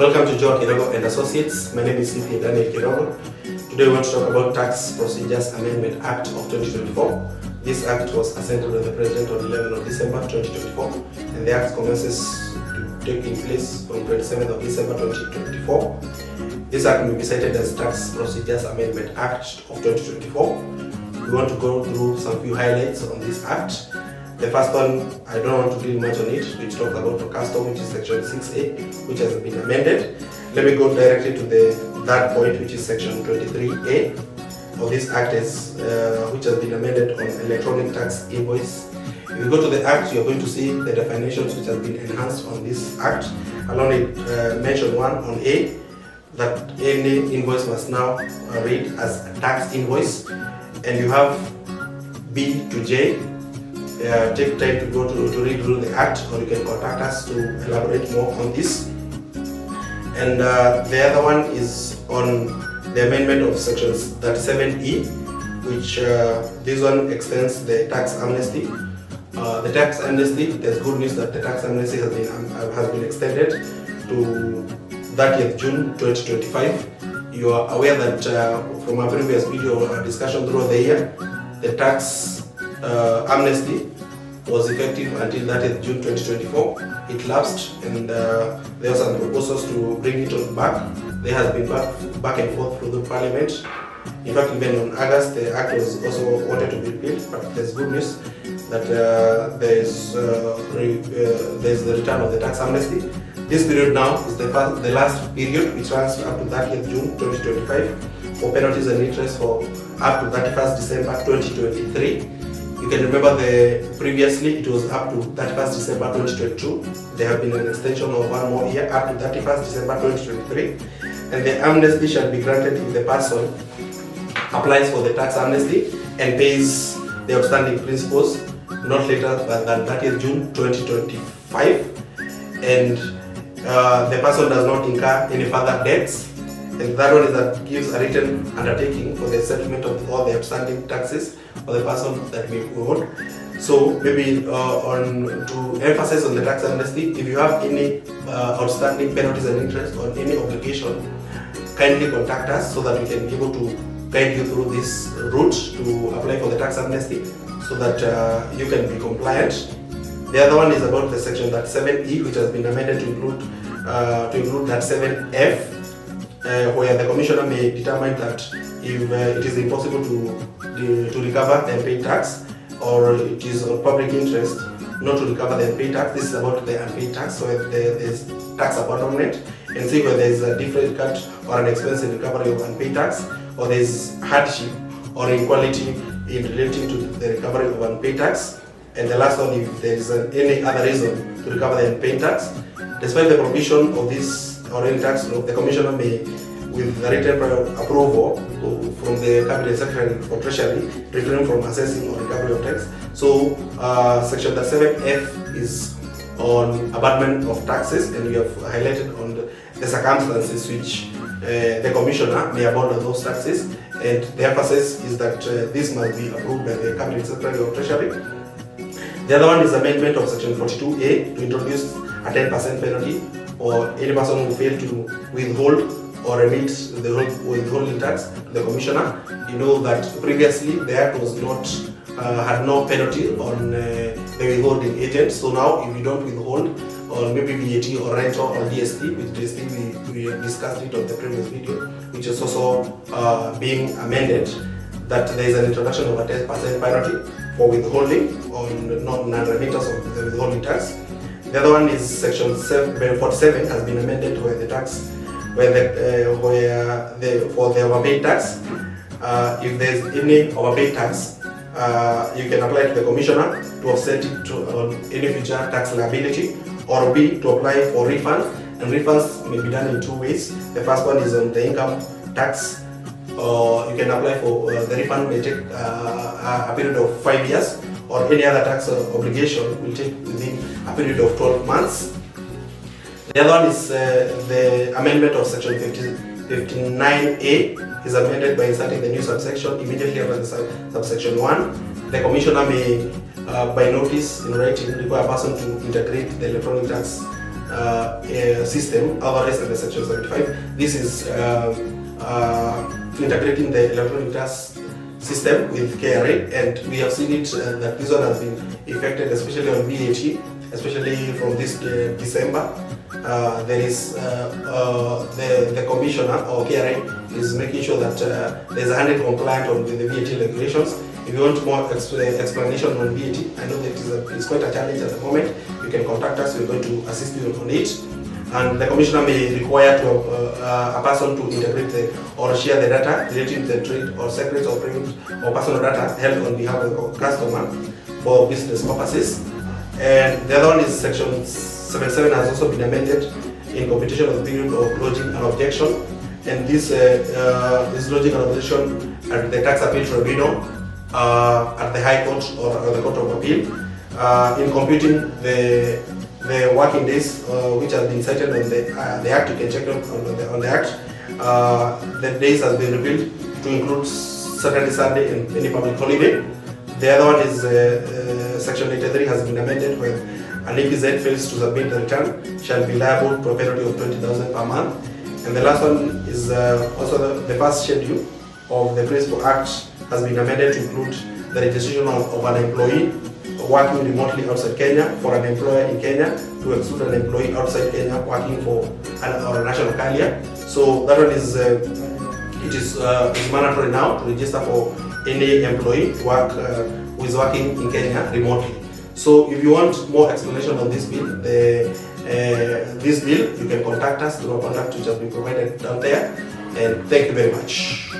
Welcome to Joe Kirogo and Associates. My name is CPA-K. Today we want to talk about Tax Procedures Amendment Act of 2024. This act was assented by the President on 11th of December 2024, and the act commences to take in place from 27th of December 2024. This act will be cited as Tax Procedures Amendment Act of 2024. We want to go through some few highlights on this act. The first one, I don't want to deal much on it, which talks about the custom, which is section 6A, which has been amended. Let me go directly to the third point, which is section 23A of this act, which has been amended on electronic tax invoice. If you go to the act, you're going to see the definitions which have been enhanced on this act. I'll only mention one on A, that any invoice must now read as a tax invoice, and you have B to J. Take time to go to read through the act, or you can contact us to elaborate more on this. And the other one is on the amendment of section 37E, which this one extends the tax amnesty. The tax amnesty, there's good news that the tax amnesty has been extended to 30th June 2025. You are aware that from our previous video discussion throughout the year, the tax amnesty was effective until 30th June 2024. It lapsed, and there were some proposals to bring it back. There has been back and forth through the Parliament. In fact, even on August, the act was also wanted to be repealed, but there's good news that there's the return of the tax amnesty. This period now is the last period, which runs up to 30th June 2025 for penalties and interest for up to 31st December 2023. You can remember previously it was up to 31st December 2022. There have been an extension of one more year up to 31st December 2023. And the amnesty shall be granted if the person applies for the tax amnesty and pays the outstanding principals not later than 30th June 2025. And the person does not incur any further debts. And that one is that gives a written undertaking for the settlement of all the outstanding taxes for the person that we owe. So maybe to emphasize on the tax amnesty, if you have any outstanding penalties and interest on any obligation, kindly contact us so that we can be able to guide you through this route to apply for the tax amnesty so that you can be compliant. The other one is about the section 7E, which has been amended to include that 7F. Where the commissioner may determine that if it is impossible to recover the unpaid tax, or it is of public interest not to recover the unpaid tax. This is about the unpaid tax, so there is tax abandonment, and see where there is a different cut or an expense in recovery of unpaid tax, or there is hardship or inequality in relating to the recovery of unpaid tax. And the last one, if there is any other reason to recover the unpaid tax, despite the provision of this or any tax law, the commissioner may, with the written approval from the Cabinet Secretary for Treasury, refrain from assessing or recovery of tax. So section 7F is on abandonment of taxes, and we have highlighted on the circumstances which the commissioner may abandon those taxes, and the emphasis is that this must be approved by the Cabinet Secretary of Treasury. The other one is amendment of section 42A to introduce a 10% penalty or any person who failed to withhold or remit the withholding tax to the commissioner. You know that previously the act was not had no penalty on the withholding agent. So now, if you don't withhold, or maybe VAT or rental or DST, with DST we discussed it on the previous video, which is also being amended, that there is an introduction of a 10% penalty for withholding on non-remittance of the withholding tax. The other one is section 47 has been amended where the tax, for the overpaid tax, if there is any overpaid tax, you can apply to the commissioner to offset it on any future tax liability, or B, to apply for refunds, and refunds may be done in two ways. The first one is on the income tax. You can apply for the refund may take a period of 5 years, or any other tax obligation will take within a period of 12 months. The other one is the amendment of section 59A is amended by inserting the new subsection immediately after the subsection 1. The commissioner may, by notice in writing, require a person to integrate the electronic tax system authorized under Section 75. This is integrating the electronic tax system with KRA, and we have seen it that this one has been affected, especially on VAT, especially from this December. There is the commissioner or KRA is making sure that there's 100 compliant on with the VAT regulations. If you want more explanation on VAT, I know that it's quite a challenge at the moment. You can contact us. We're going to assist you on it. And the commissioner may require to a person to integrate or share the data relating to the trade or secrets or private or personal data held on behalf of the customer for business purposes. And the other one is Section 77 has also been amended in competition of the period of lodging an objection. And this lodging an objection at the tax appeal tribunal, at the High Court or the Court of Appeal, in computing the working days which have been cited on the Act. You can check on the Act. The days has been revealed to include Saturday, Sunday, and any public holiday. The other one is Section 83 has been amended where an EPZ fails to submit the return shall be liable to a penalty of 20,000 per month. And the last one is also the first schedule of the Principal Act has been amended to include the registration of an employee working remotely outside Kenya for an employer in Kenya to exclude an employee outside Kenya working for a national carrier. So that one is it is mandatory now to register for any employee who is working in Kenya remotely. So if you want more explanation on this bill, you can contact us through our contact which has been provided down there. And thank you very much.